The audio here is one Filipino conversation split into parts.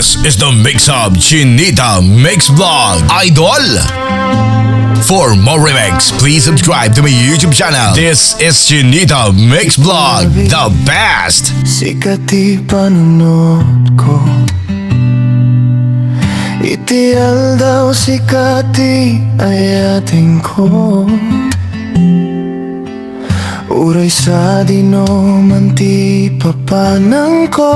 This is the mix of Chinita Mix Vlog Idol. For more remix, please subscribe to my YouTube channel. This is Chinita Mix Vlog, the best. Sikati panunod ko, itial daw sikati ayating ko. Uray sa dino manti papanang ko.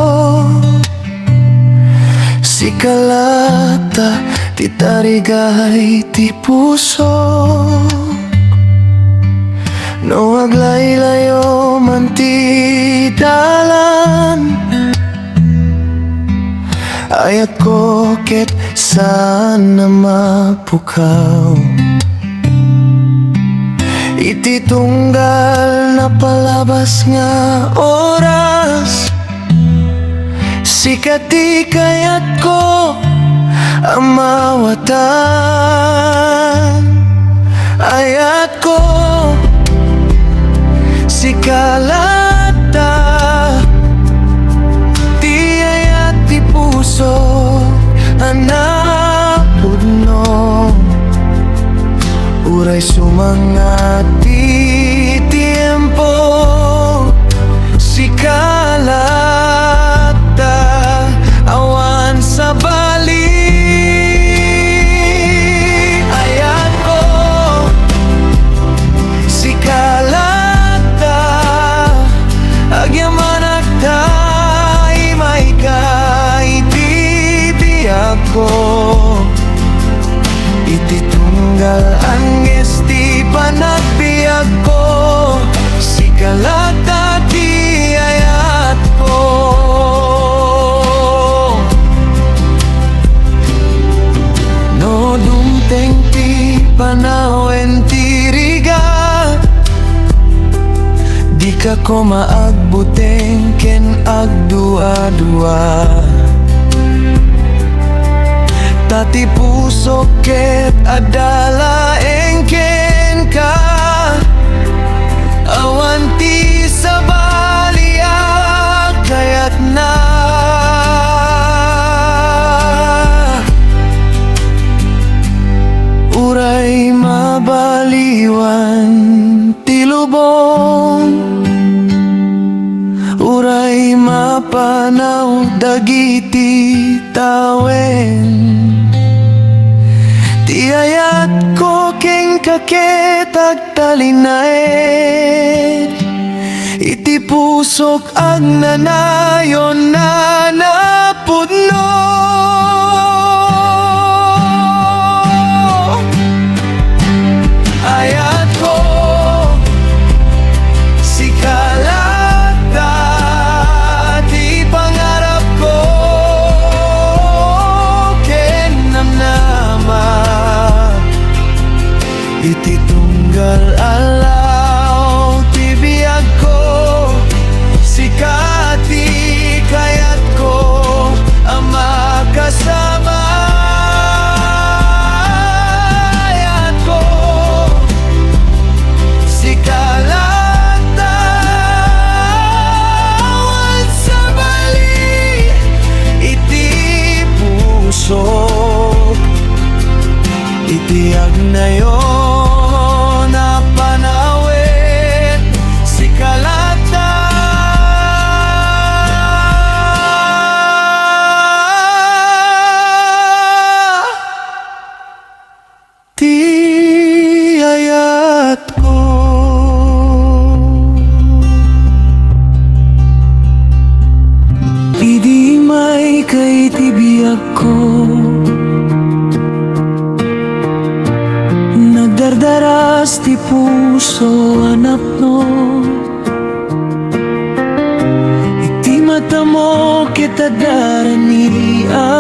Sikalata ti tarigay ti puso. No aglaylayo manti dalan. Ayat ko ket sana mapukaw. Iti tunggal na palabas nga oras. Sikati kayat ko ang mawatan. Ayat ko sikalata ti ayat ti puso anapudno. Uray sumangati tiempo sikalata awan sa bali. Ayat ko sikalata agyamanak tay may kaititiyak ko. Ititunggal ang esti panagbiag ko. Sikalata ti ayat ko. No dumteng ti panawen ti riga. Di ka ko maagbuteng ken agdua-dua. Tati puso ket adala engken ka. Awan ti sa baliag kayat na. Uray mabaliwan ti lubong. Uray mapanaw dagiti tawen. Ti ayat ko ken kaketag talinaed. Iti pusok ang nanayon na napudno. Ayat ko sikalata ti pangarap ko ken namnama. Iti tunggal alaw ti biag ko. Sikati kayat ko ang makasama. Ayat ko sikalata awan sa bali. Iti pusok itiag na yon na panawin. Sikalata ti ayat ko. Idi may kay tibiyag ko. Nagdardaras ti puso anapno. Iti mata mo kita darania.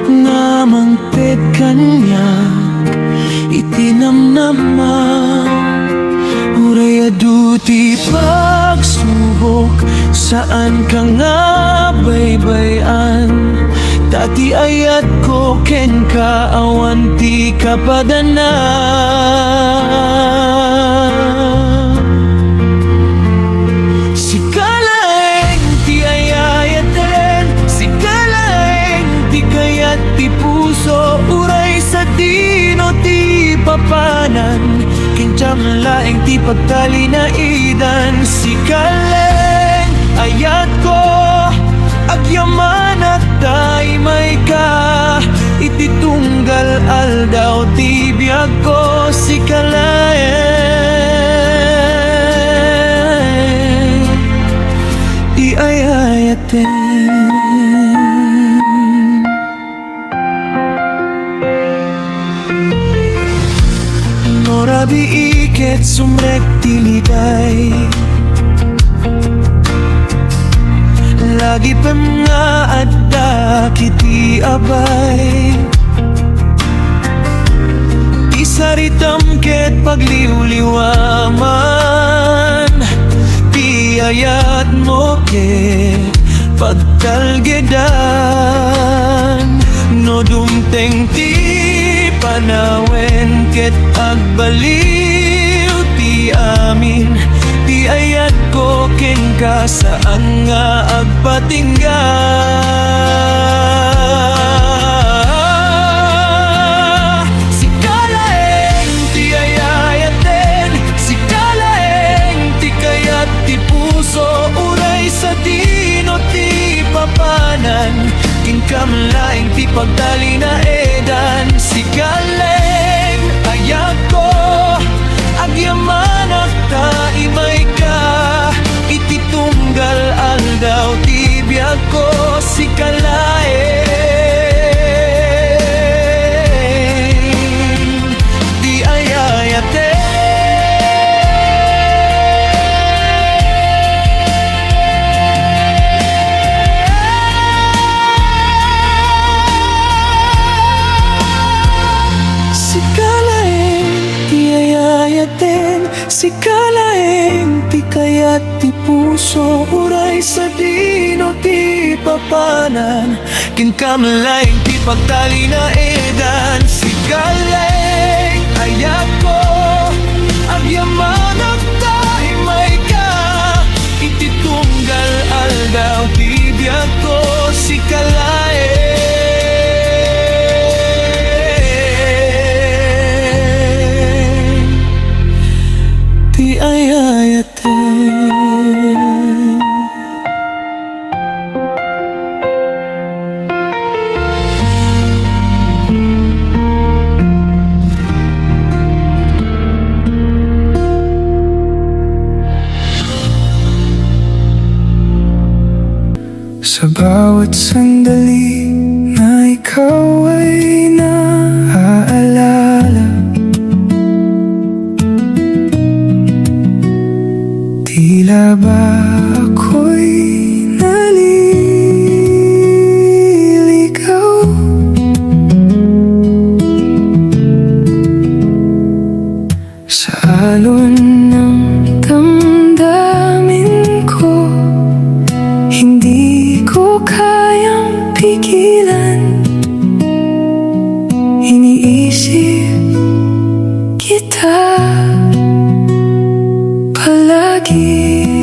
Ngamang ted kanya iti namnama. Uray adu ti pagsubok saan ka nga baybayan. Tati ayat ko ken kaawan ti kapadana. Sikalaeng ti ayayaten. Sikalaeng kamlaing ti pagtalinaidan. Si kaleng ayat ko agyaman at taimay ka, ititunggal aldaw ti biyag ko. Si kaleng iayayaten. Norabi iket sumrek tiliday, lagi pa nga adda kiti abay. Isaritam ket pagliwliwaman, piyayat mo ket pagtalgedan. No dumteng ti panawen ket agbaliw ti amin, ti ayat ko ken ka saan nga agpatingga. Si kalaeng ti ayayaten, si kalaeng ti kayat ti puso, uray sa dino ti papanan, kinkamlaing ti pagtalinaedan. Si kaleng ayat ko agyaman at taimay ka, ititunggal aldaw ti biyag ko. Si kalaeng ti ayayaten. Si kalaeng ti kayat ti puso, uray sa dino ti papanan, kinkamlaing ti pagtalinaedan. Si kaleng ayat ko agyaman at taimay ka, ititunggal aldaw ti biyag ko. Si kalaeng ti ayayaten. Sa bawat sandali na ikaw ay naaalala, tila ba ako'y naliligaw? Sa alon ng damdamin ko, hindi ko kayang pigilan. Iniisip kita palagi.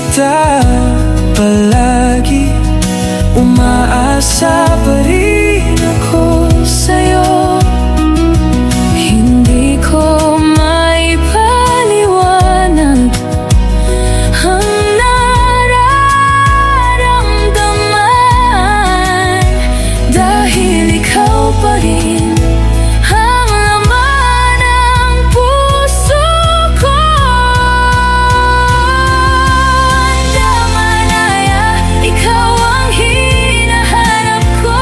kita palagi, umaasa pa rin ako sa'yo. Hindi ko maipaliwanag ang nararamdaman, dahil ikaw pa rin ang laman ng puso ko. Damanaya, ikaw ang hinahanap ko.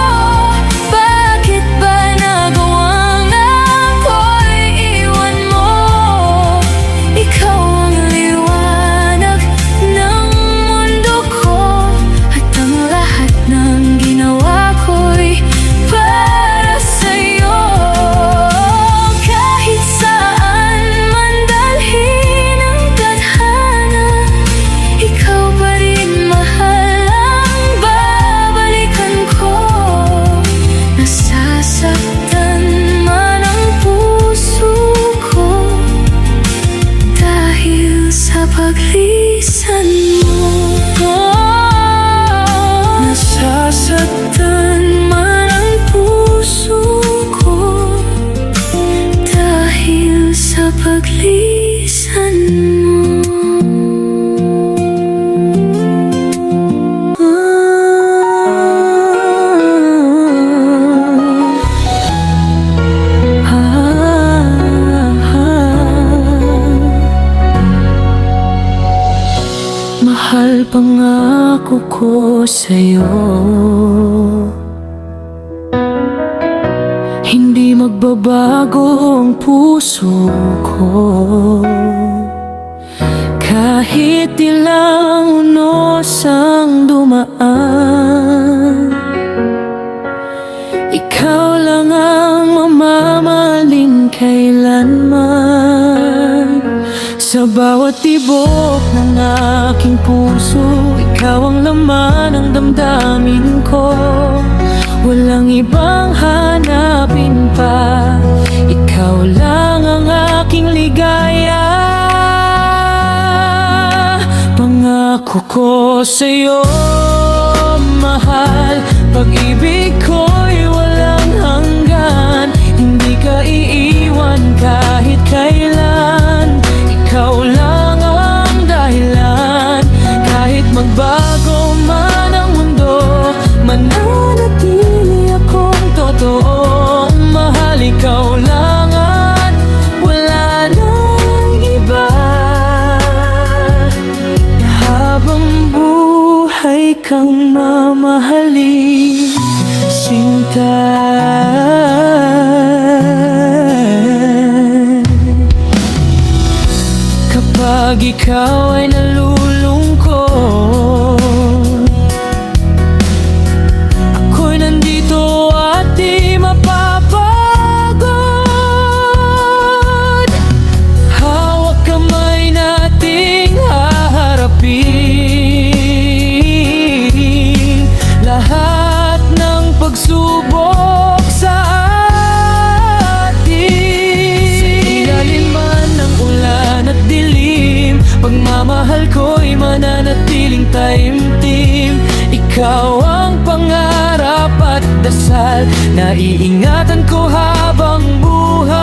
Bakit ba nagawang ako'y iwan mo? Ikaw ang liwanag ng mundo ko, at ang lahat ng ginawa ko'y para sa'yo. Kahit saan man dalhin ang tadhana, ikaw pa rin mahal ang babalikan ko. Nasasaktan man ang puso ko dahil sa paglisan mo. Nasasaktan man ang puso ko dahil sa paglisan mo. Mahal pangako ko sa'yo, hindi magbabago ang puso ko. Kahit ilang unos ang dumaan, ikaw lang ang mamahalin kailanman. Sa bawat tibok ng aking puso, ikaw ang laman ng damdamin ko. Walang ibang hanapin pa, ikaw lang ang aking ligaya. Pangako ko sa'yo, mahal, pag-ibig ko'y walang hanggan. Hindi ka iiwan kahit kailan, ikaw lang ang dahilan. Kahit magbago man ang mundo, mananatili akong totoong mahal. Ikaw lang at wala nang iba. Habang buhay kang mamahalin, sinta. Kapag ikaw ay nalulungkot, ako'y nandito at di mapapagod. Hawak kamay nating haharapin lahat ng pagsubok sa atin. Sa ilalim man ng ulan at dilim, pagmamahal ko'y mananatiling taimtim. Ikaw ang pangarap at dasal na iingatan ko habang buhay.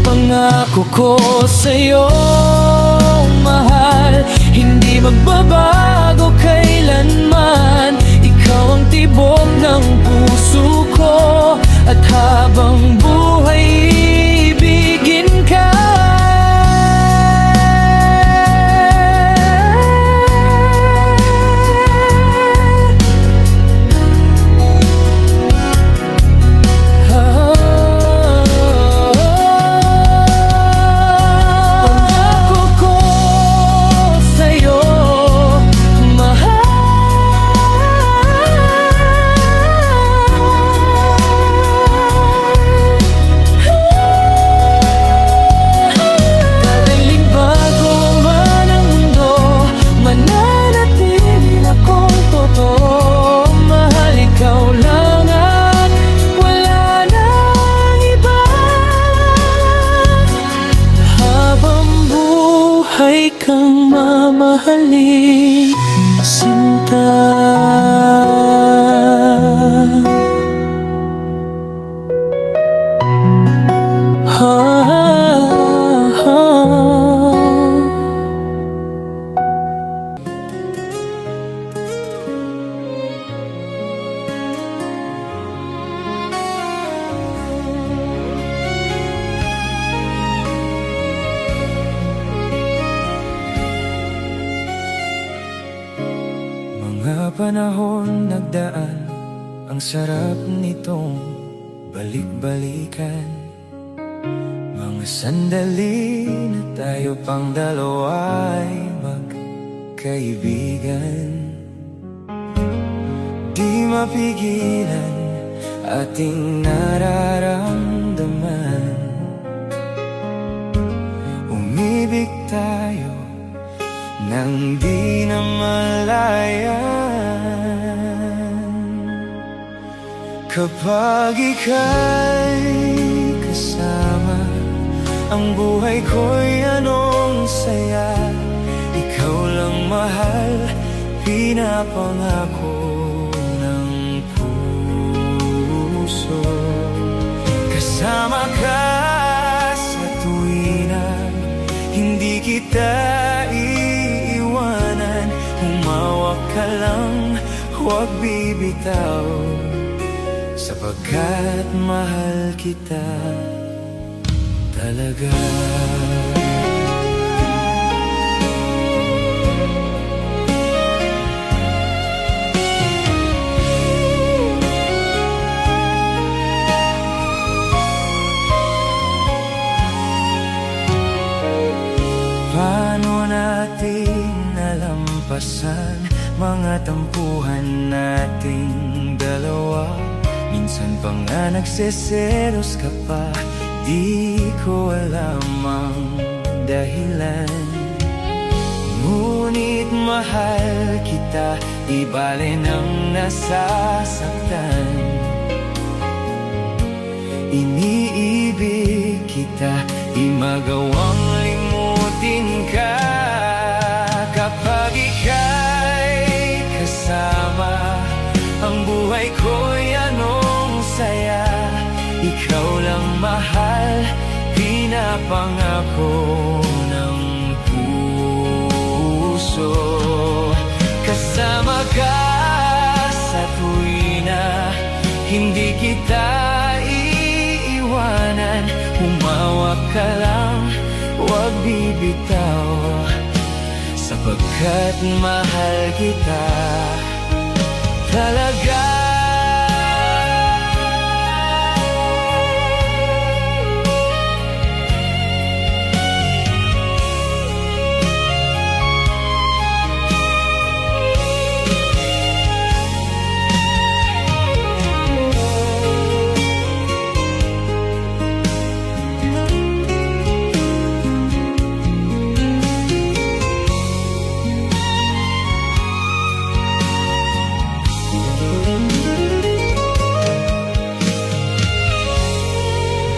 Pangako ko sa'yo, mahal, hindi magbabago kailanman. Ikaw ang tibok ng puso ko, at habang buhay ibigin ka. Pangako ko sa'yo, mahal. buhay kang mamahalin, sinta. Mga panahon nagdaan, ang sarap nitong balik-balikan. Mga sandali na tayo pang dalawa ay magkaibigan. Di mapigilan ating nararamdaman. Umibig tayo nang di na malayan. Kapag ika'y kasama, ang buhay ko'y anong saya. Ikaw lang mahal, pinapangako ng puso. Kasama ka sa tuwina, hindi kita iiwanan. Humawak ka lang, huwag bibitaw, sapagkat mahal kita talaga. Paano natin nalampasan mga tampuhan nating dalawa? Minsan pa nga nagseselos ka pa, di ko alam ang dahilan. Ngunit mahal kita, di bale nang nasasaktan. Iniibig kita, di magawang limutin ka. Kapag ika'y kasama, ang buhay ko'y anong saya. Ikaw lang mahal, pinapangako ng puso. Kasama ka sa tuwina, hindi kita iiwanan. Humawak ka lang, huwag bibitaw, sapagkat mahal kita talaga.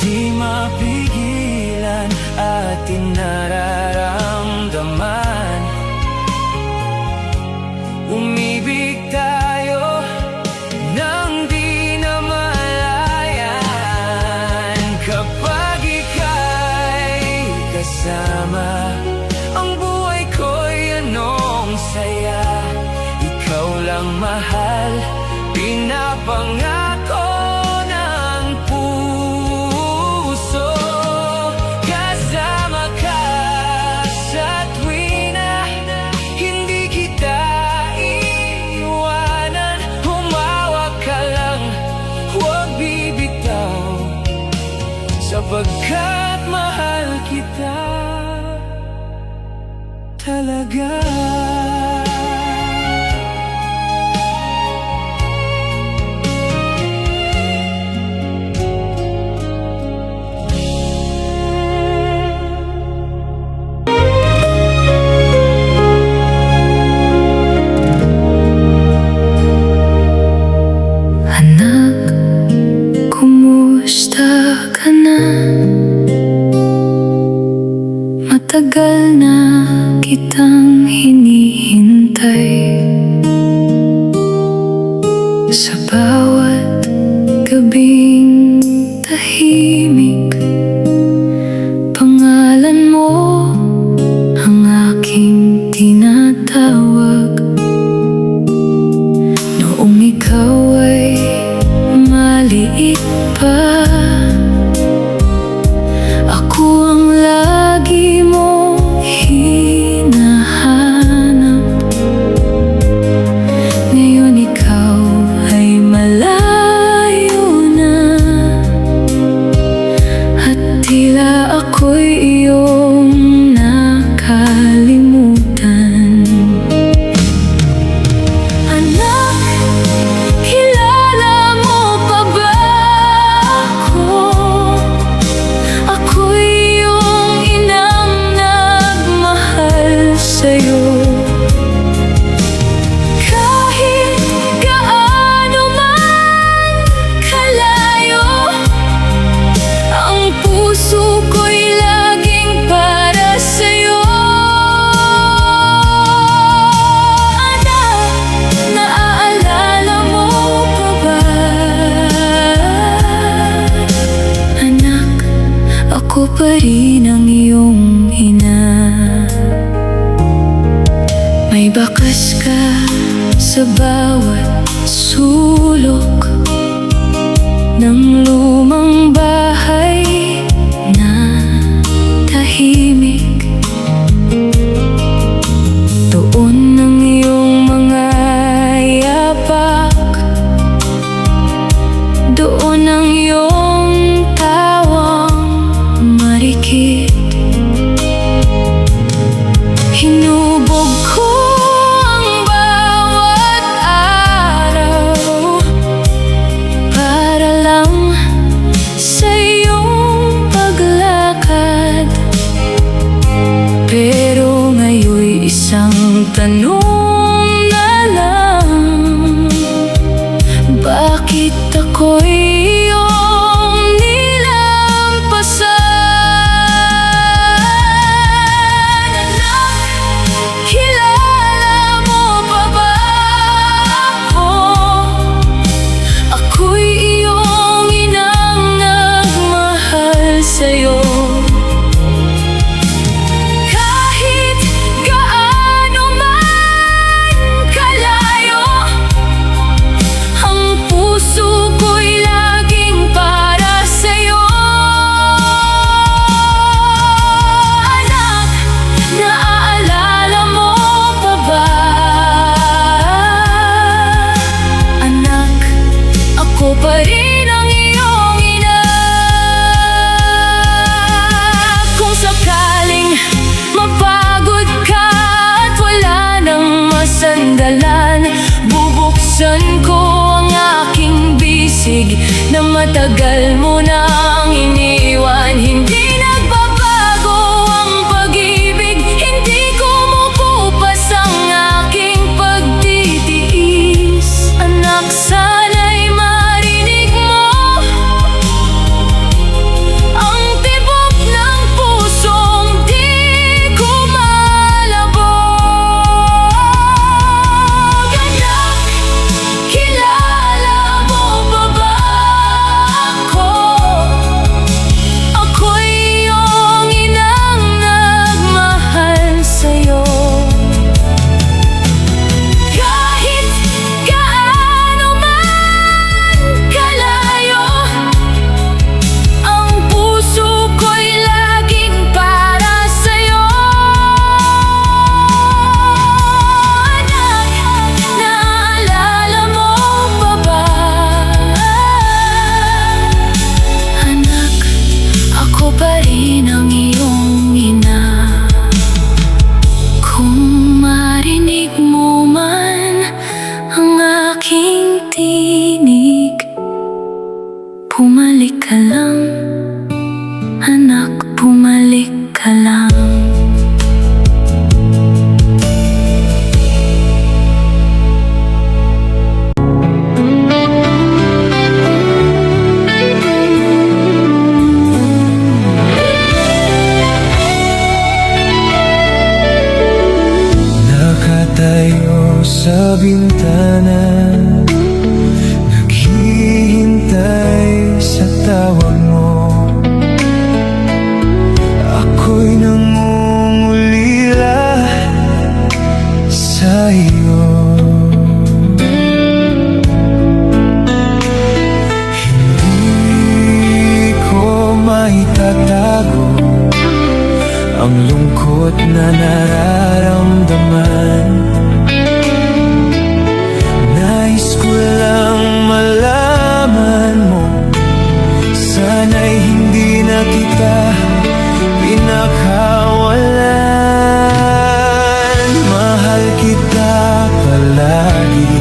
Di mapigilan ating nararamdaman. Umibig tayo nang di na malayan. Kapag ika'y kasama, ang buhay ko'y anong saya. Ikaw lang mahal, pinapangako ng puso. Kasama ka sa tuwina, hindi kita iiwanan. Humawak ka lang, huwag bibitaw, sapagkat mahal kita talaga. Matagal Matagal na kitang hinihintay, sa bawat gabing tahimik, pangalan mo ang aking tinatawag. Noong ikaw ay maliit pa, ako ang lagi mong hinahanap. Ngayon ikaw ay malayo na, at tila ako'y iyong nakalimutan. Anak, kilala mo pa ba ako? Ako'y iyong inang nagmahal sa'yo. Kahit gaano man kalayo, ang puso ko'y laging para sa'yo. Anak, naaalala mo pa ba? Anak, ako pa rin ang iyong ina. May bakas ka sa bawat sulok ng lumang bahay na tahimik. Doon ang iyong mga yapak, doon ang iyong tawang marikit. Hinubog ko ang bawat araw para lang sa iyong paglakad. Pero ngayon'y isang tanong na lang, bakit ako'y iyong nilampasan? Anak, kilala mo pa ba ako? Ako'y iyong inang nagmahal sa'yo. Kahit gaano man kalayo, ang puso ko'y laging para sa'yo. Anak, naaalala mo pa ba? Anak, ako pa rin ang iyong ina. Kung sakaling mapagod ka at wala nang masandalan, bubuksan ko ang aking bisig na matagal mo nang iniwan. Hindi nagbabago ang pag-ibig, hindi kumukupas ang aking pagtitiis. Anak, sana'y marinig mo ang tibok ng pusong di ko malabog. Anak, kilala mo pa ba ako? bintana, naghihintay sa tawag mo. Ako'y nangungulila sa iyo. Hindi ko maitatago ang lungkot na nararamdaman. Nais ko lang malaman mo, sana'y hindi na kita pinakawalan. Mahal kita palagi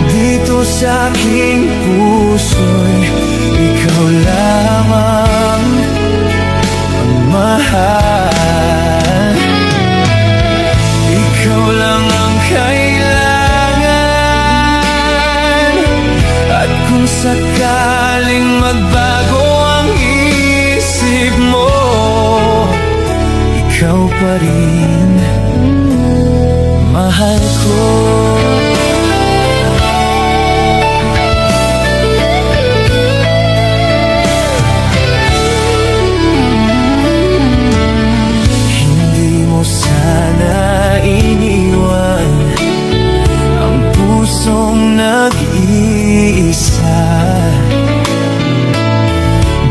dito sa aking puso'y ikaw lamang ang mahal. Ikaw lang ang kailangan. At kung sakaling magbago ang isip mo, ikaw pa rin mahal ko. Hindi mo sana iniwan ang pusong nag-iisa.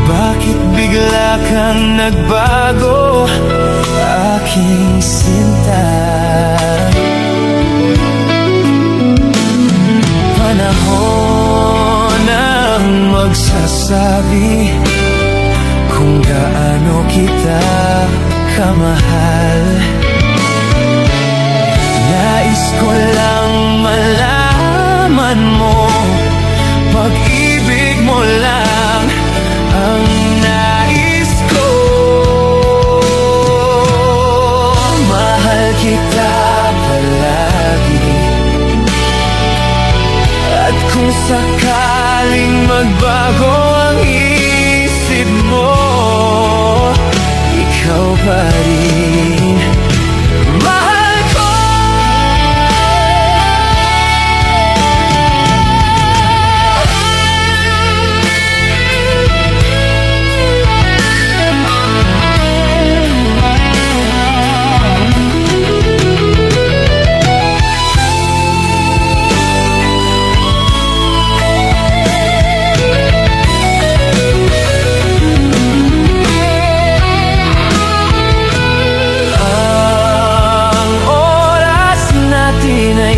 Bakit bigla kang nagbago, aking sinta? Panahon ang magsasabi kung gaano kita kamahal. Nais ko lang malaman mo, pag-ibig mo lang ang nais ko. Mahal kita palagi. At kung sakaling magbago ang isip mo, ikaw pa rin mahal ko.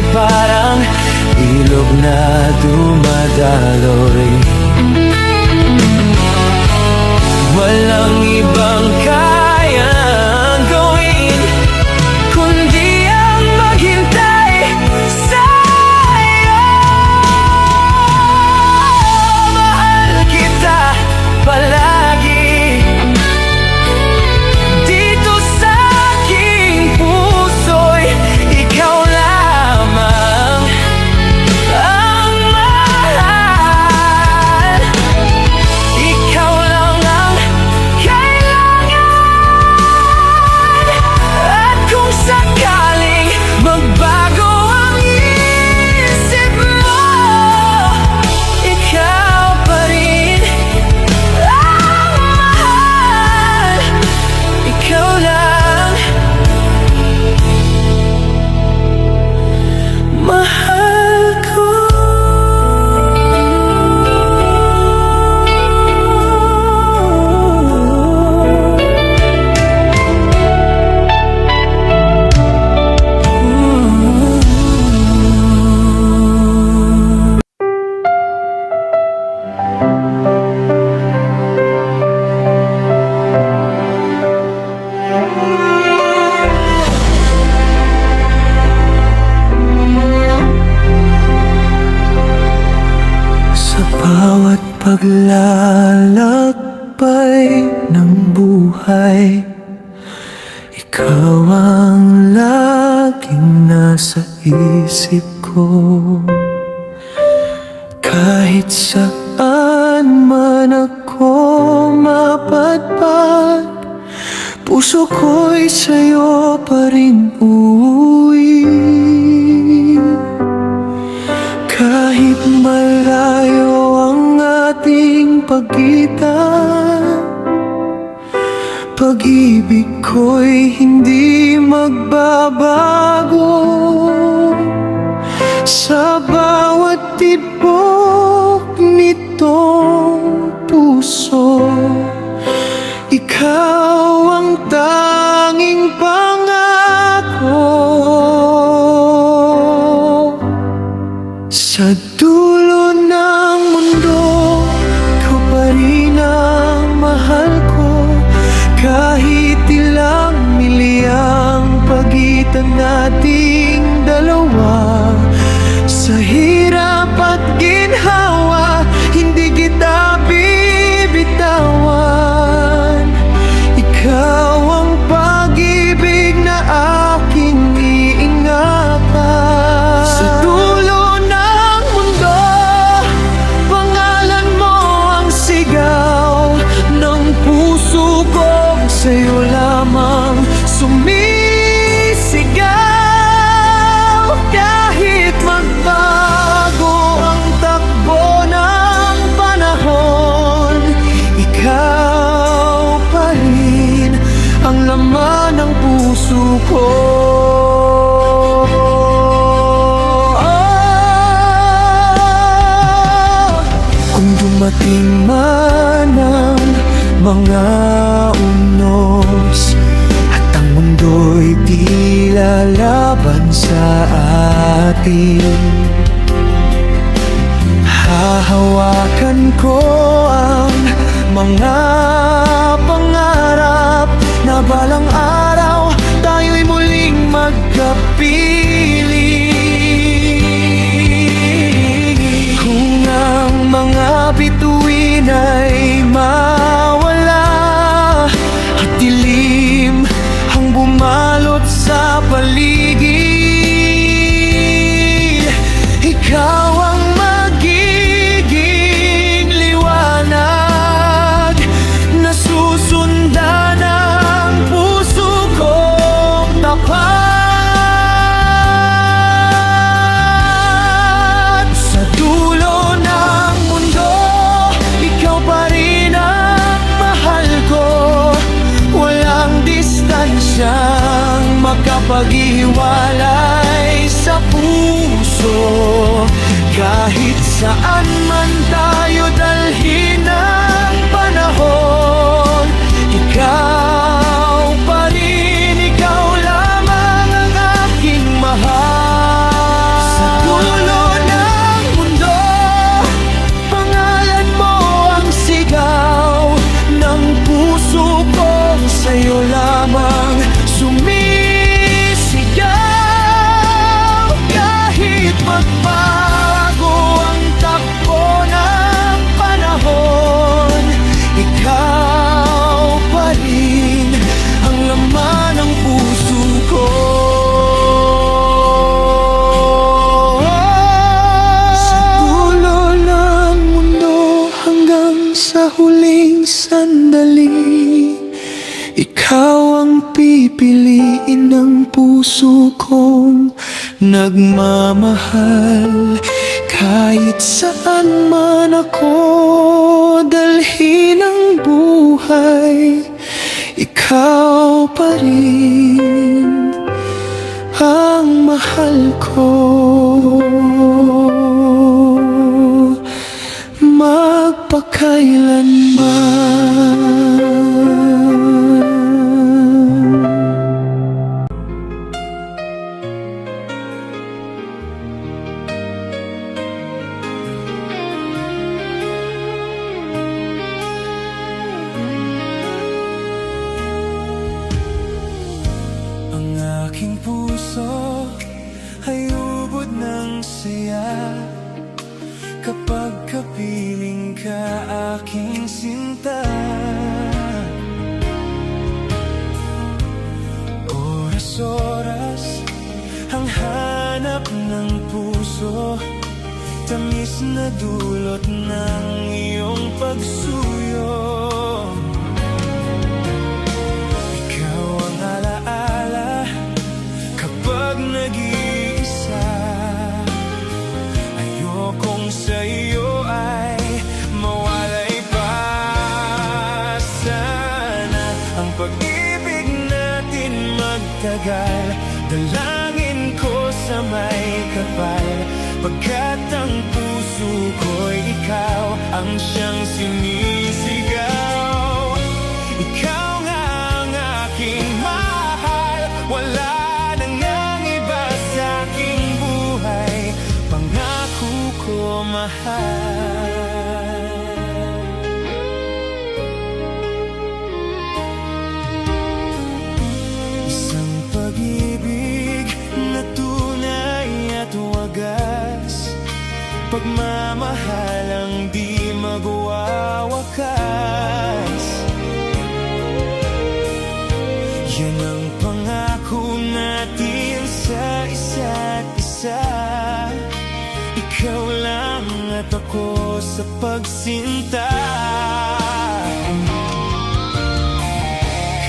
Parang ilog na dumadaloy, walang ibang kayang gawin kundi ang maghintay sa'yo. Mahal kita palagi dito sa aking puso'y ikaw lamang ang mahal. Ikaw lang ang kailangan. At kung sakaling magbago ang isip mo, ikaw pa rin ang mahal. Ikaw lang mahal ko. Sa bawat paglalakbay ng buhay, ikaw ang laging nasa isip ko. Kahit saan man ako mapadpad, puso ko'y sa'yo pa rin uuwi. ako'y hindi magbabago. Sa bawat tibok nitong puso, ikaw ang tanging pangako. Sa dulo ng mundo, ikaw pa rin ang mahal ko. Kahit ilang milyang pagitan nating dalawa, sa hirap at ginhawa, hindi kita bibitawan. Ikaw ang pag-ibig na aking iingatan. Sa dulo ng mundo, pangalan mo ang sigaw ng puso ko. Sa'yo lamang sumisigaw. Kahit magbago ang takbo ng panahon, ikaw pa rin ang laman ng puso ko. Kung dumating man ang mga unos at ang mundo'y tila laban sa atin, hahawakan ko ang mga pangarap na balang araw tayo'y muling magkapiling. Kung ang mga bituin ay mawala at dilim ang bumalot sa paligid, ikaw ang magiging liwanag na susundan ng puso kong tapat. Sa dulo ng mundo, ikaw pa rin ang mahal ko. Walang distansyang makapaghiwalay sa puso. Kahit saan man tayo dalhin ng panahon, ikaw pa rin, ikaw lamang ang aking mahal. Sa dulo ng mundo, pangalan mo ang sigaw ng puso ko. Sa'yo lamang sumisigaw. Kahit magbago ang takbo ng panahon, ikaw pa rin ang laman ng puso ko. Sa dulo ng mundo, hanggang sa huling sandali, ikaw ang pipiliin ng puso kong nagmamahal. Kahit saan man ako dalhin ng buhay, ikaw pa rin ang mahal ko. Magpakailanman. Ang aking puso ay ubod ng saya kapag kapiling ka, aking sinta. Oras-oras ang hanap ng puso, tamis na dulot ng iyong pagsuyo. Ikaw ang alaala kapag nag-iisa. Ayokong sa'yo ay mawalay pa. Sana ang pag-ibig na magtagal. Dalangin ko sa may kapal, pagkat ang puso ko'y ikaw ang siyang sinisigaw. Ikaw nga ang aking mahal, wala nang nang iba sa aking buhay. Pangako ko, mahal. Isang pag-ibig na tunay at wagas, pagmamahal ang di magwawakas. Yan ang pangako natin sa isa't isa. Ikaw lang at ako sa pagsinta.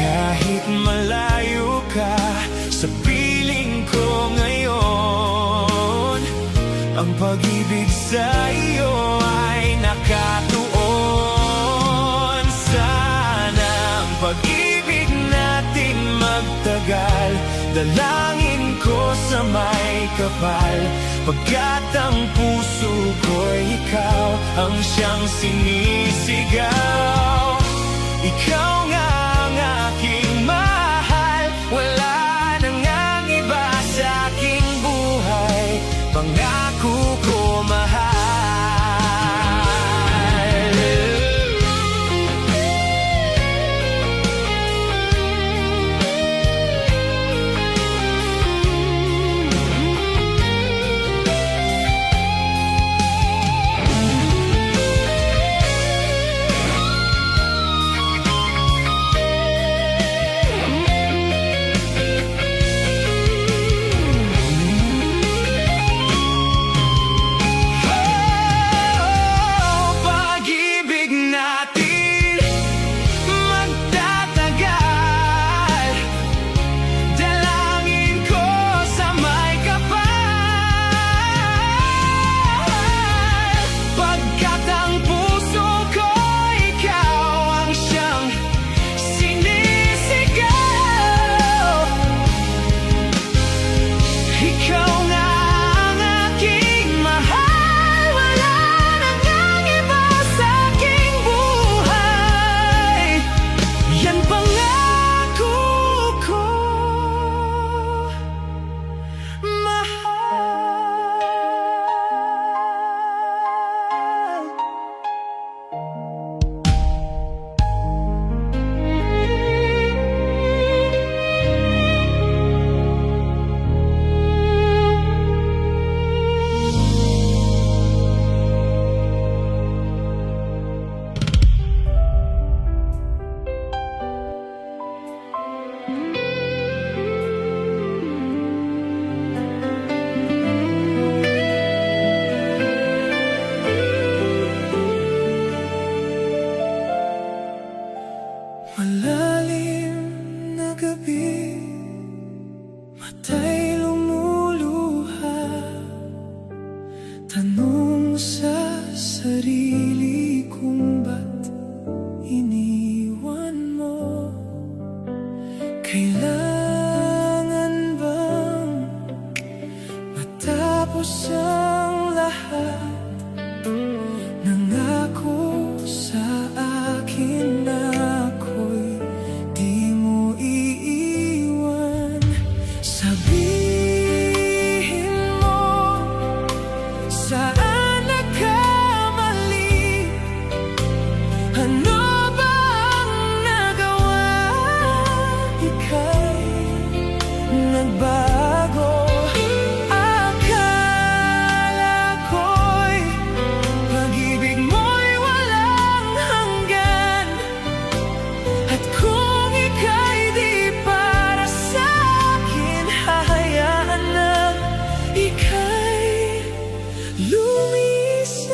Kahit malayo ka sa piling ko ngayon, ang pag-ibig sa iyo ay nakatuon. Sana ang pag-ibig natin magtagal. Dalangin ko sa may kapal, pagkat ang puso ko'y ikaw ang siyang sinisigaw. Ikaw nga ang aking mahal, wala nang ang iba sa aking buhay. Pangako ko, mahal. Malalim na gabi, mata'y lumuluha. Tanong sa sarili kung ba't iniwan mo. Kailangan bang matapos ang lahat? Nangako sa akin na ako'y di mo iiwan. Sabihin mo, saan nagkamali? Ano ba ang nagawa? Ika'y nagbago. Akala ko'y pag-ibig mo'y walang hanggan. At kung ika'y di para sa'kin, hahayaan na ika'y lumisan.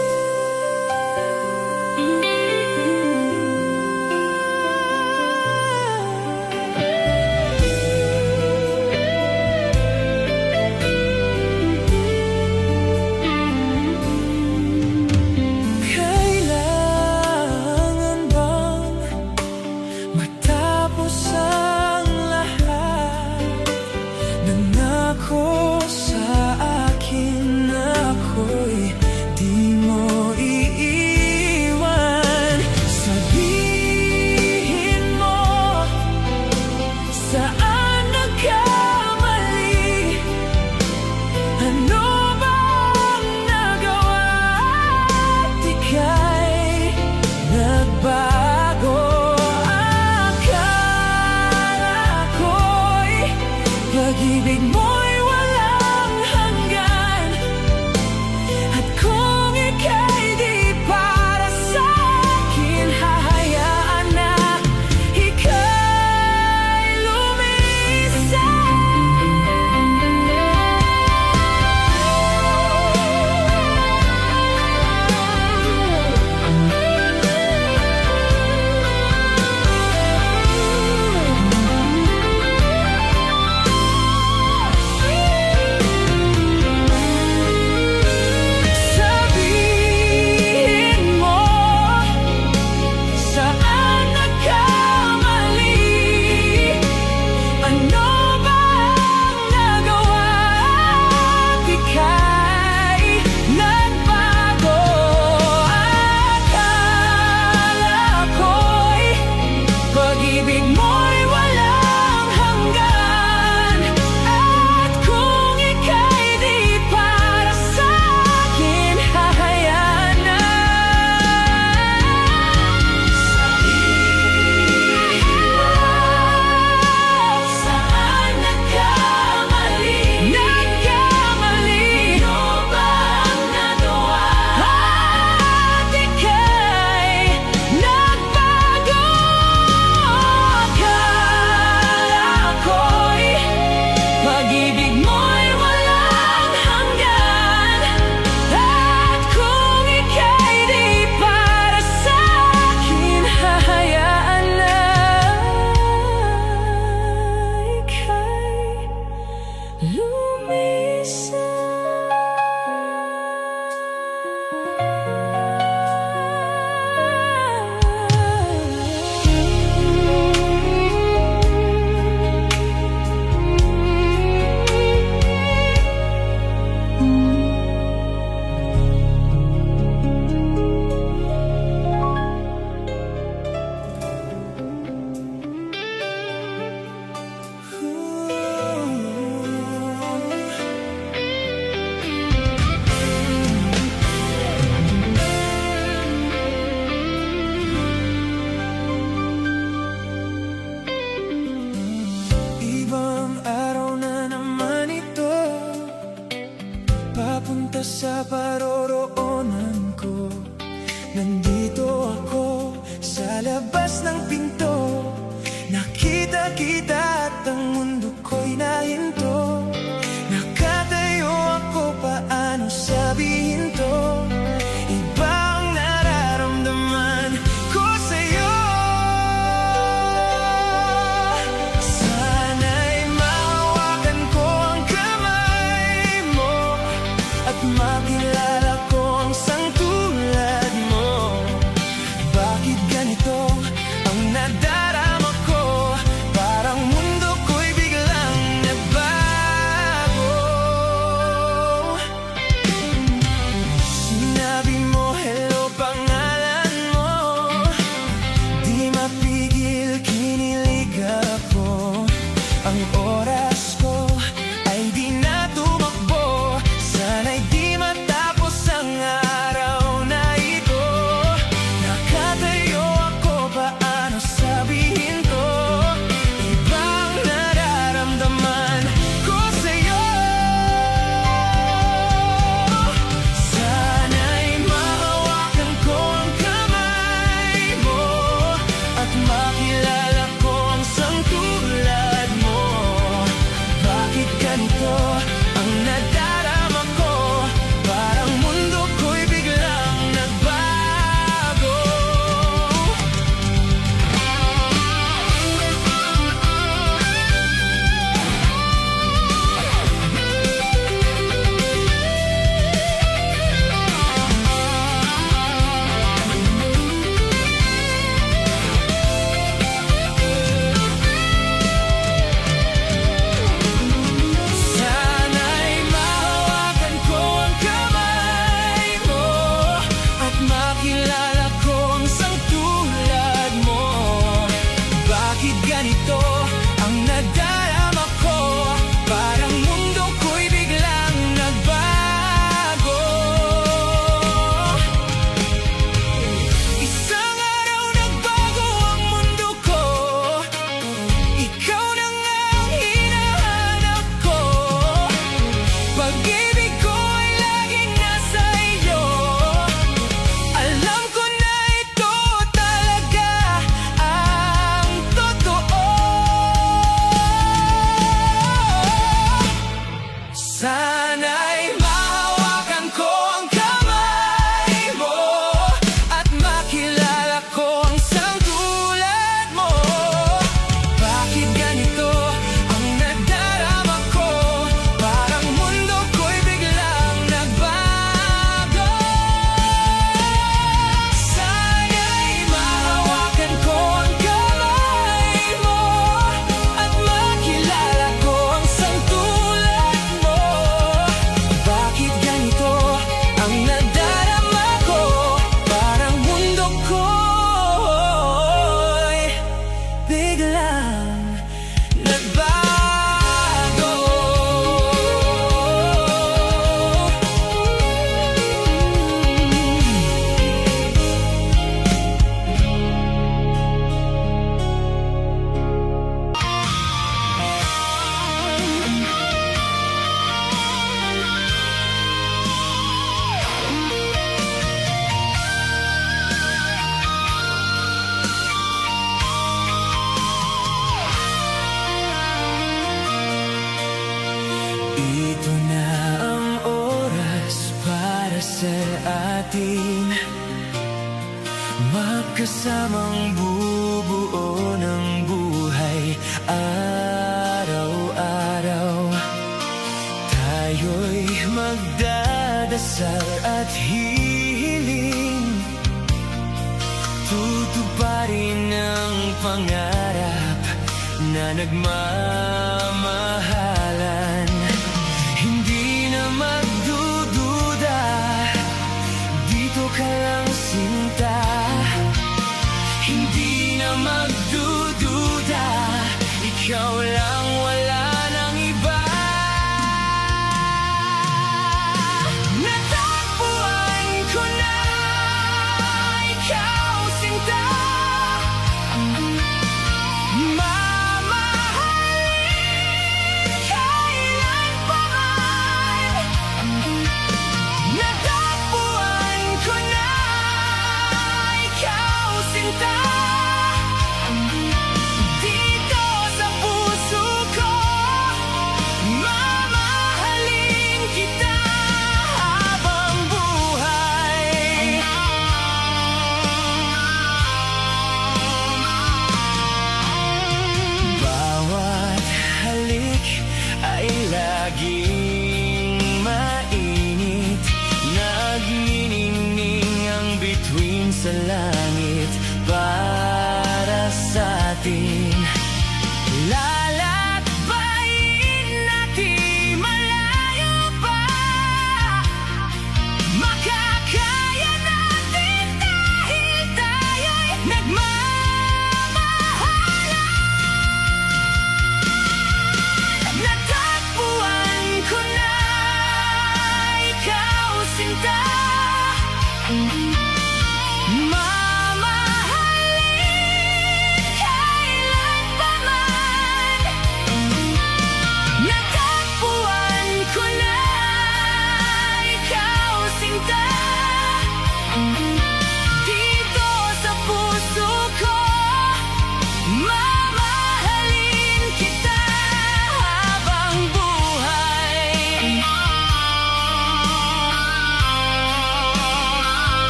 Pag-ibig mo'y walang hanggan, at kung ika'y di para sa akin, hahayaan na ika'y lumisan. Sabihin mo, saan nagkamali? Ano ba ang nagawa at ika'y nagbago? Akala ko'y pag-ibig mo'y walang hanggan, at kung ika'y di para sa akin, hahayaan na. Saan nagkamali? Ano ba ang nagawa at ika'y nagbago? Akala ko'y pag-ibig mo'y walang hanggan, at kung ika'y di para sa akin, hahayaan na ika'y Ibang araw na naman ito, papunta sa paroroonan ko. Nandito ako sa labas ng pinto, nakita kita at ang mundo ko'y nahinto. Nakatayo ako, paano sabihin to? Ibang nararamdaman ko sa'yo. Sana'y mahawakan ko ang kamay mo, at makilala ko ang sangtulad mo. Bakit ganito ang nadarama ko? Parang mundo ko'y biglang nagbago. Sinabi mo hello, pangalan mo, di mapigil, kinilig ako. Ang oras ko ay di na tumakbo, sana'y di matapos ang araw na ito. Nakatayo ako, paano sabihin ko? Ibang nararamdaman ko sa'yo. Sana'y mahawakan ko ang kamay mo, at makilala ko ang sangtulad mo. Ito na ang oras para sa atin magkasamang bubuo ng buhay araw-araw. Tayo'y magdadasal at hihiling tutuparin ang pangarap na nagmamahalan. Hindi na magdududa, dito ka lang sinta. Hindi na magdududa, ikaw lang, wala nang iba. Natagpuan ko na ikaw sinta. Mamahalin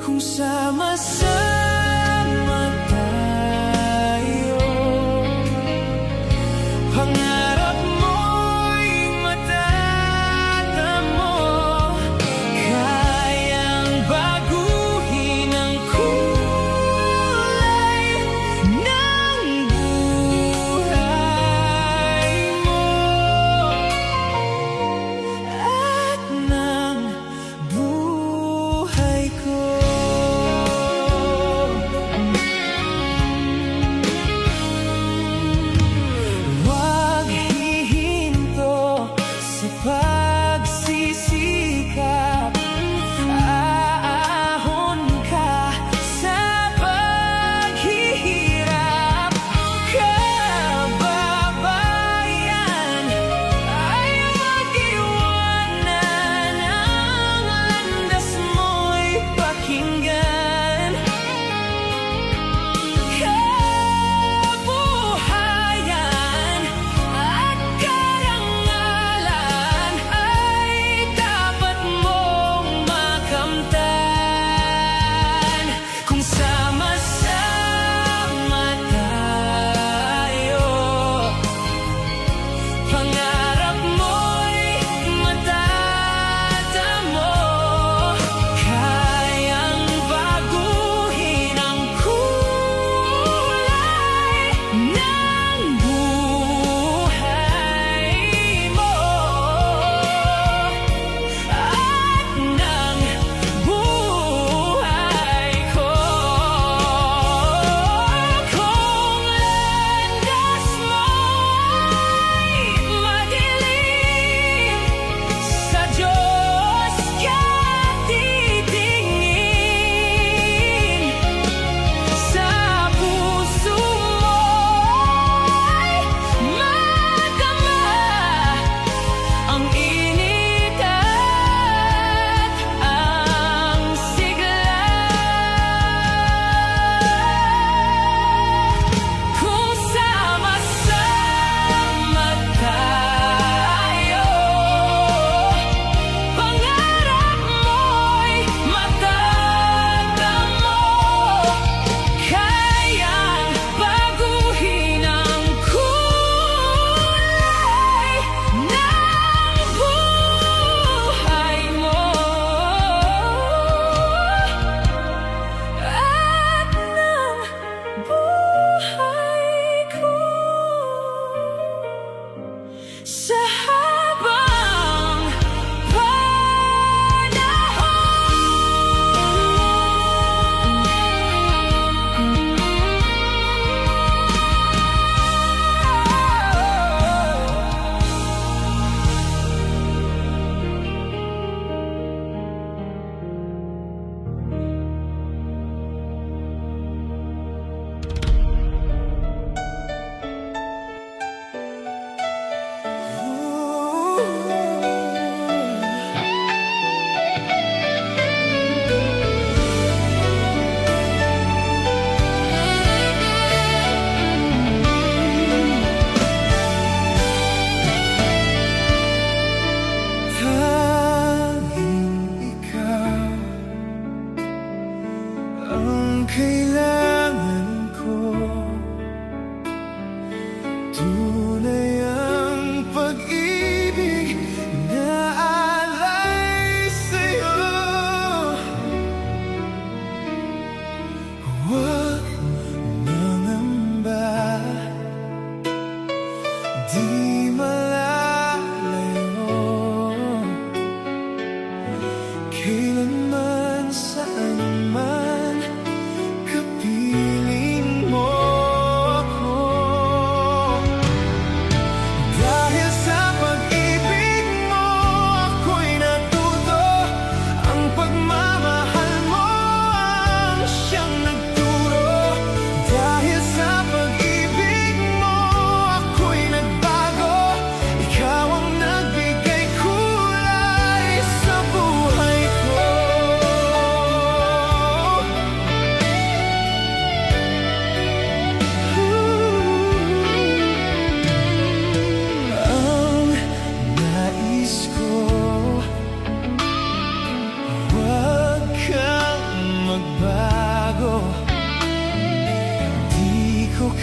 kung sama-sama tayo. Pangarap mo'y matatamo, kayang baguhin ang kulay ng buhay mo at ng buhay ko.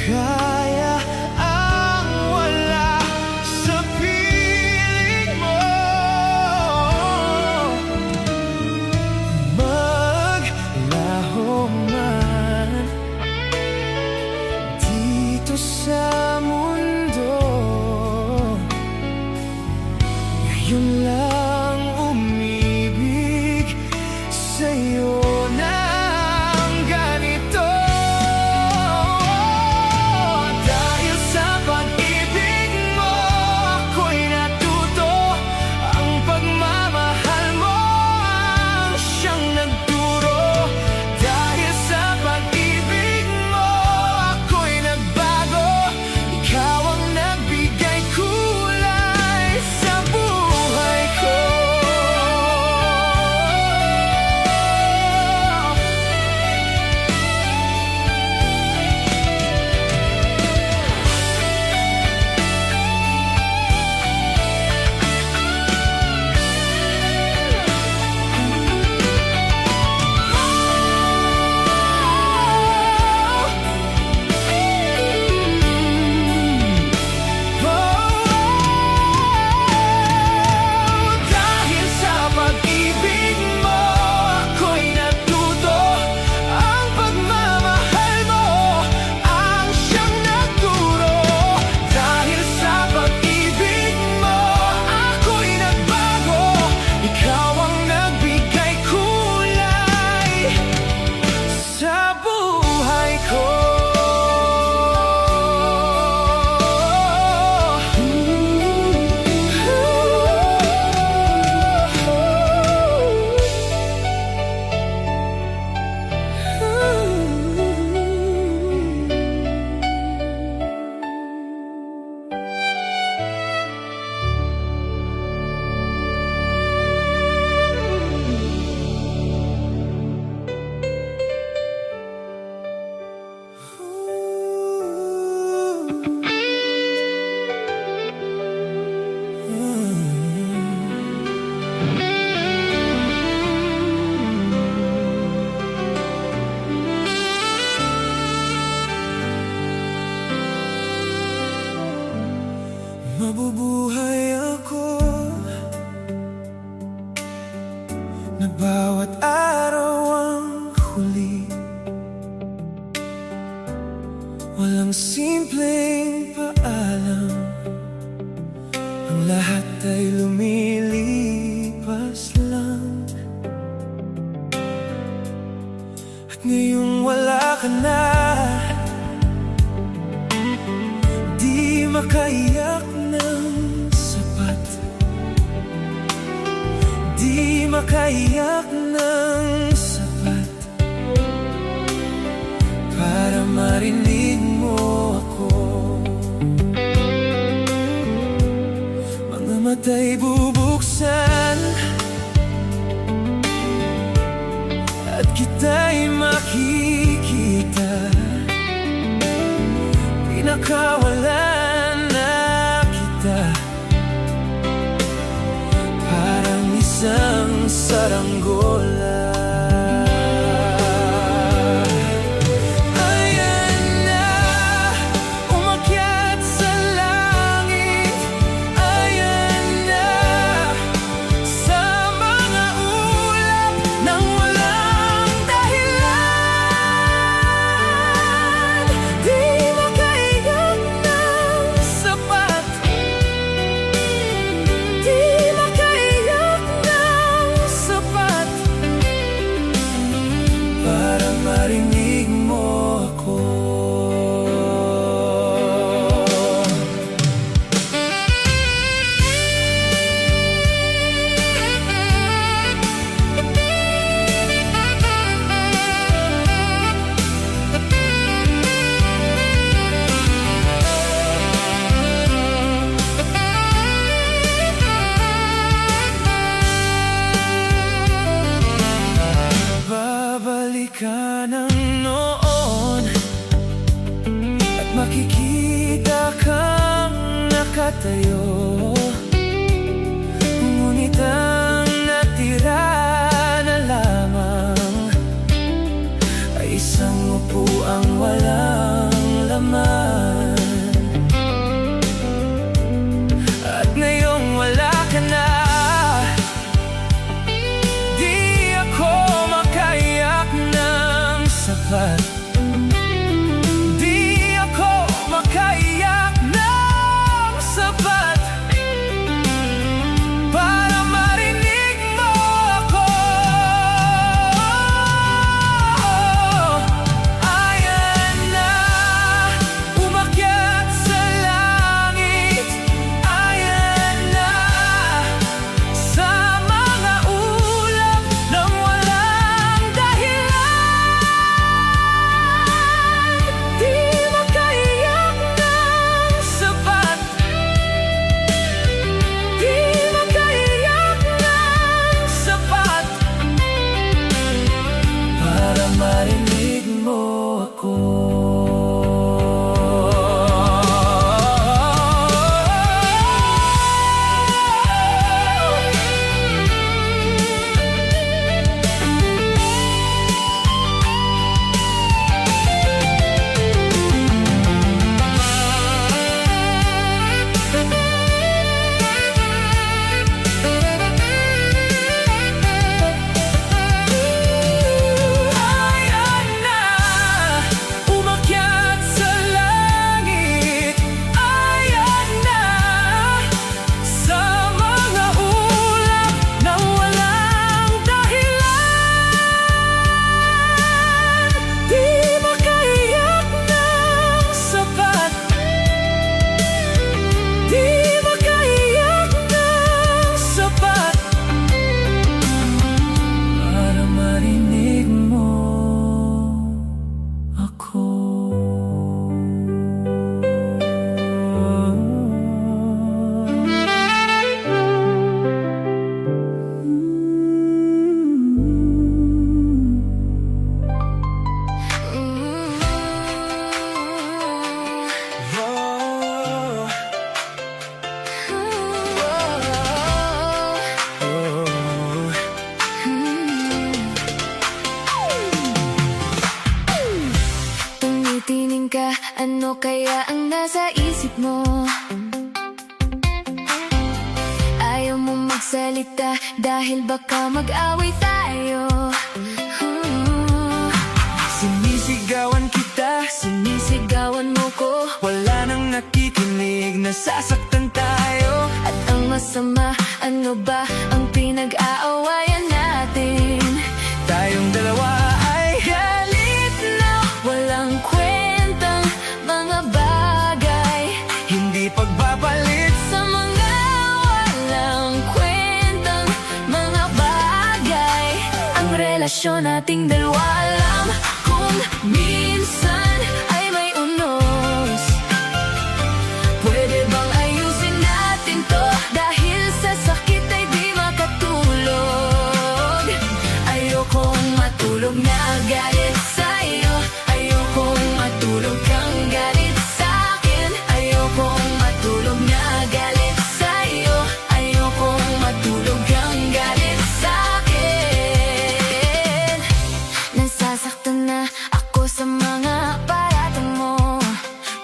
kaya ang wala sa piling mo. Maglaho man dito sa mundo, ngayon lang umibig sa'yo ng ganito. Dahil sa pag-ibig mo, ako'y natuto. Ang pagmamahal mo ang siyang nagturo. Dahil sa pag-ibig mo, ako'y nagbago. Ikaw ang nagbigay kulay sa buhay ko. Dahil sa pag-ibig mo, ako'y natuto. Ang pagmamahal mo ang siyang nagturo. Dahil sa pag-ibig mo, ako'y nagbago. Ikaw ang nagbigay kulay sa buhay ko. Mabubuhay ako na bawat araw ang huli. Walang simpleng paalam, ang lahat ay lumilipas lang. At ngayong wala ka na, di makaiyak ng sapat, di makaiyak ng sapat para marinig mo ako. Mga mata'y bubuksan at kita'y makikita. Pinakawalan na kita, parang isang saranggola. Ayan na, umakyat sa langit. Ayan na, sa mga ulap nang walang dahilan. Di makaiyak ng sapat, di makaiyak ng sapat para marinig mo ako. Babalikan ang noon at makikita kang nakatayo. Ngunit ang natira na lamang ay isang upuang walang laman. nasa isip mo. Ayaw mo magsalita dahil baka mag-away tayo. Sinisigawan kita, Sinisigawan mo ko, wala nang nakikinig, nasasaktan tayo. at ang masama, ano ba ang pinag-aawayan natin? Tayong dalawa ay Galit na walang kwentang mga bagay, hindi pagbabalit. sa mga walang kwentang mga bagay. Ang relasyon nating dalawa, alam kung minsan ay may unos. Pwede bang ayusin natin to, dahil sa sakit ay di makatulog. Ayokong matulog na galit sa'yo, ayokong matulog kang galit sa'kin. Ayokong matulog na galit sa'yo, ayokong matulog kang galit sa'kin. Nasasaktan na ako sa mga paratang mo,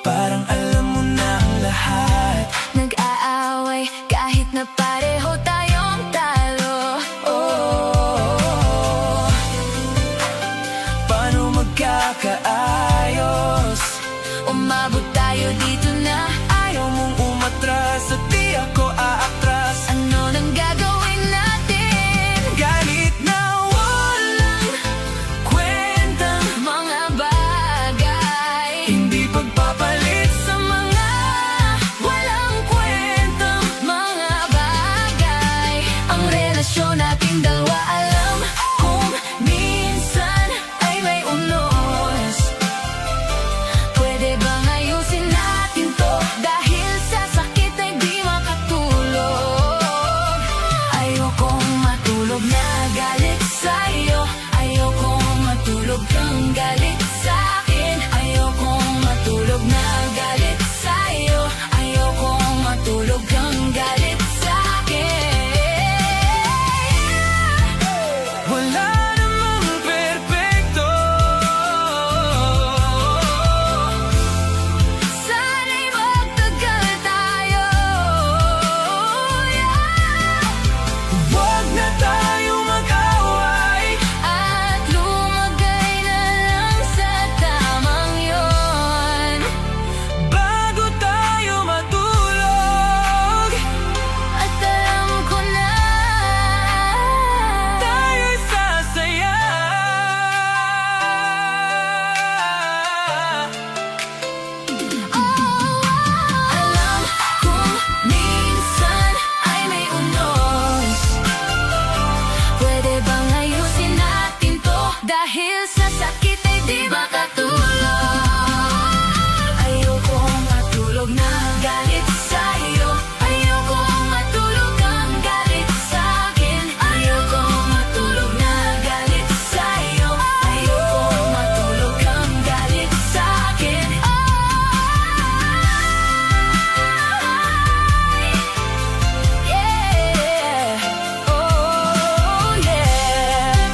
Parang alam mo na ang lahat. nag-aaway kahit na pareho tayong talo. Oh, paano magkakaayos? Umabot tayo dito na, Ayaw mong umatras at di ako aatras. ano nang gagawin natin? Galit na walang Kwentang mga bagay, hindi pagpapalit. sa mga walang kwentang mga bagay. Ang relasyon nating dalawa, alam kung minsan ay may unos. Pwede bang ayusin natin to, dahil sa sakit ay di makatulog. Ayokong matulog na galit sa'yo, ayokong matulog kang galit sa'kin. Ayokong matulog na galit sa'yo, ayokong matulog kang galit sa'kin. Wala namang perpekto. Sana'y magtagal tayo, Huwag na tayo mag-away. at lumagay na lang sa tamang yon. Bago tayo matulog, At alam ko na tayo'y sasaya. alam kung minsan ay may unos. Pwede bang ayusin natin to, dahil sa sakit ay di makatulog. Ayokong matulog na galit sa'yo, ayokong matulog kang galit sa'kin. Ayokong matulog na galit sa'yo, ayokong matulog kang galit sa'kin. Yeah. Oh, yeah.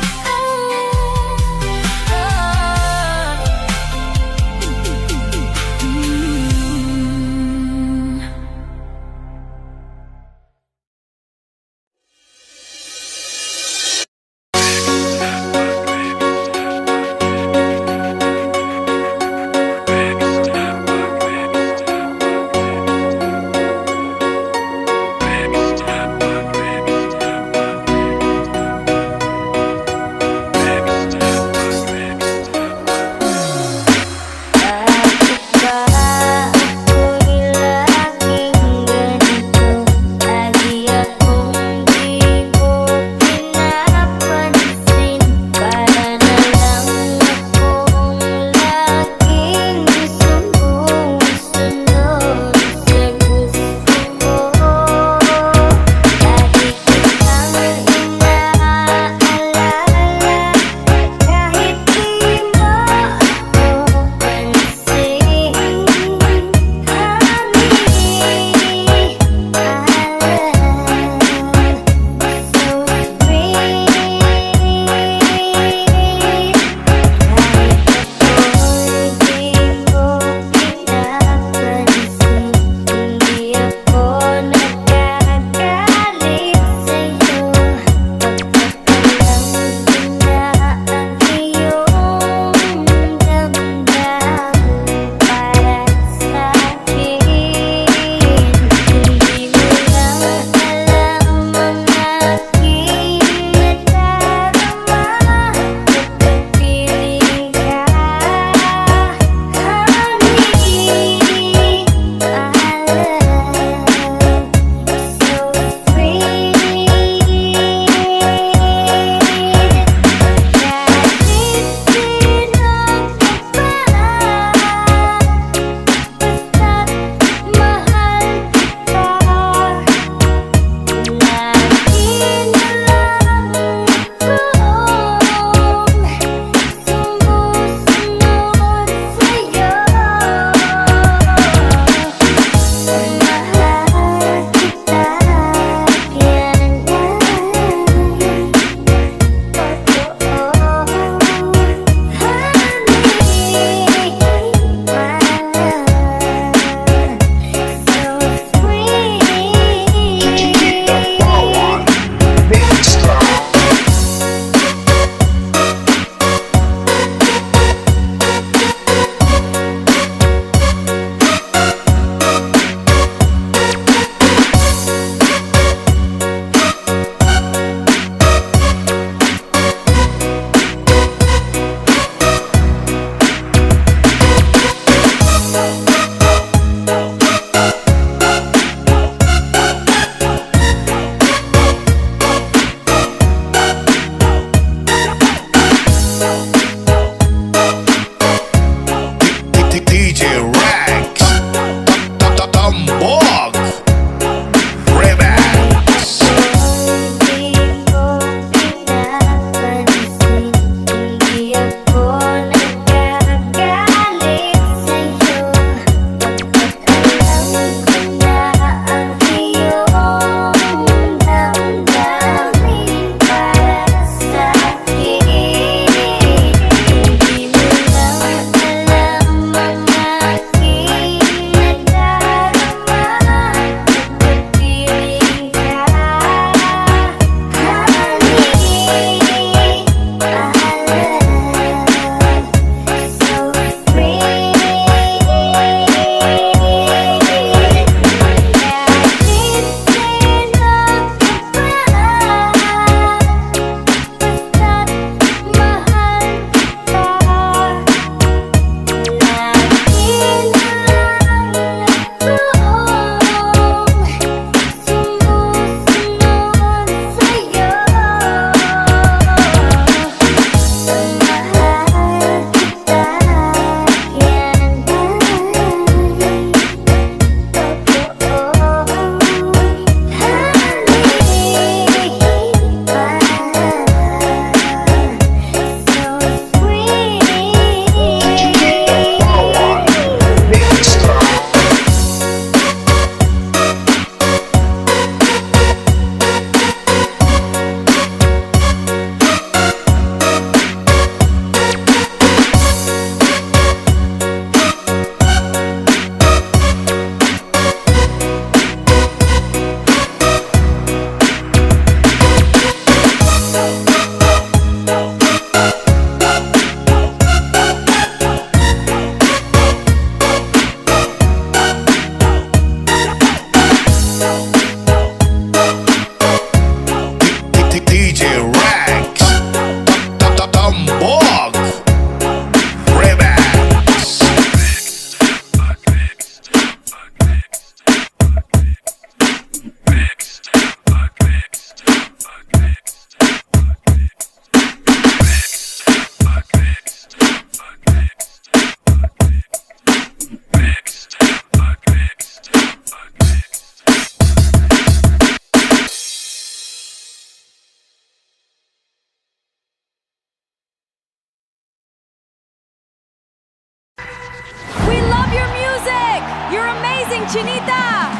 amazing, Chinita!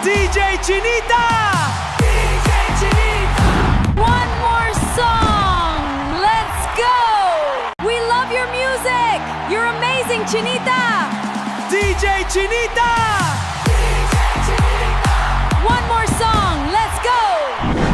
DJ Chinita! DJ Chinita! One more song! Let's go! We love your music! You're amazing, Chinita! DJ Chinita! One more song! Let's go!